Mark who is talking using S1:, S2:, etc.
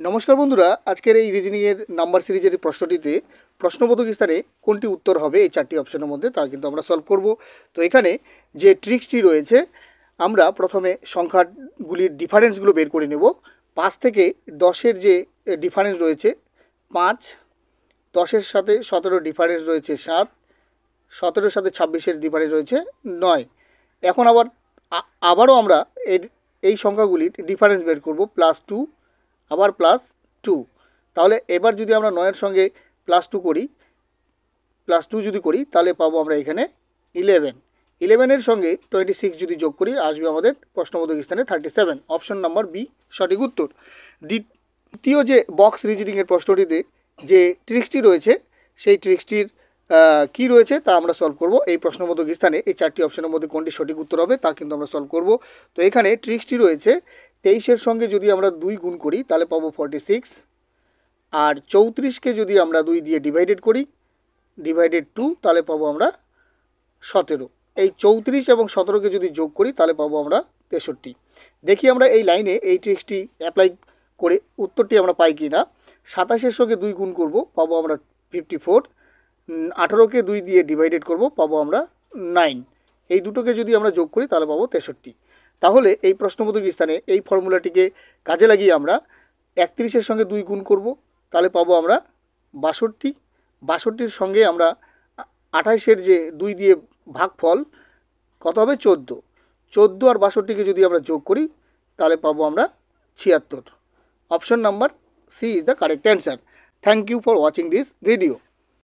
S1: নমস্কার বন্ধুরা, আজকের এই রিজনিংয়ের নাম্বার সিরিজের প্রশ্নটিতে প্রশ্নবোধক স্থানে কোনটি উত্তর হবে এই চারটি অপশনের মধ্যে তা কিন্তু আমরা সলভ করব। তো এখানে যে ট্রিক্সটি রয়েছে, আমরা প্রথমে সংখ্যাগুলির ডিফারেন্সগুলো বের করে নেব। 5 থেকে 10-এর যে ডিফারেন্স রয়েছে 5, 10-এর সাথে 17 ডিফারেন্স রয়েছে 7, 17-এর সাথে 26-এর ডিফারেন্স রয়েছে 9। এখন আবারও আমরা এই সংখ্যাগুলির ডিফারেন্স বের করব, +2 আবার +2। তাহলে এবার যদি আমরা 9-এর সঙ্গে +2 করি, +2 যদি করি তাহলে পাবো আমরা এখানে 11। 11-এর সঙ্গে 26 যদি যোগ করি আসবে আমাদের প্রশ্নবোধক স্থানে 37। অপশন নাম্বার বি সঠিক উত্তর। দ্বিতীয় যে বক্স রিজনিংয়ের প্রশ্নটিতে যে ট্রিক্সটি রয়েছে সেই ট্রিক্সটির কি রয়েছে তা আমরা সলভ করব। এই প্রশ্নবোধক স্থানে এই চারটি অপশনের মধ্যে কোনটি সঠিক উত্তর হবে তা কিন্তু আমরা সলভ করব। তো এখানে ট্রিক্সটি রয়েছে 23-এর সঙ্গে যদি আমরা 2 গুণ করি তাহলে পাবো 46, আর 34-কে যদি আমরা 2 দিয়ে ডিভাইডেড করি, ডিভাইডেড 2, তাহলে পাবো আমরা 17। এই 34 এবং 17-কে যদি যোগ করি তাহলে পাবো আমরা 63। দেখি আমরা এই লাইনে এই ট্রিক্সটি অ্যাপ্লাই করে উত্তরটি আমরা পাই কি না। 27-এর সঙ্গে 2 গুণ করব, পাবো আমরা 54। 18-কে 2 দিয়ে ডিভাইডেড করব, পাবো আমরা 9। এই দুটোকে যদি আমরা যোগ করি তাহলে পাবো 63। তাহলে এই প্রশ্নবোধক স্থানে এই ফর্মুলাটিকে কাজে লাগিয়ে আমরা 31-এর সঙ্গে 2 গুণ করব, তাহলে পাবো আমরা 62। 62-র সঙ্গে আমরা 28-এর যে 2 দিয়ে ভাগফল কত হবে 14। 14 আর 62-কে যদি আমরা যোগ করি তাহলে পাবো আমরা 76। Option number C is the correct answer. Thank you for watching this video.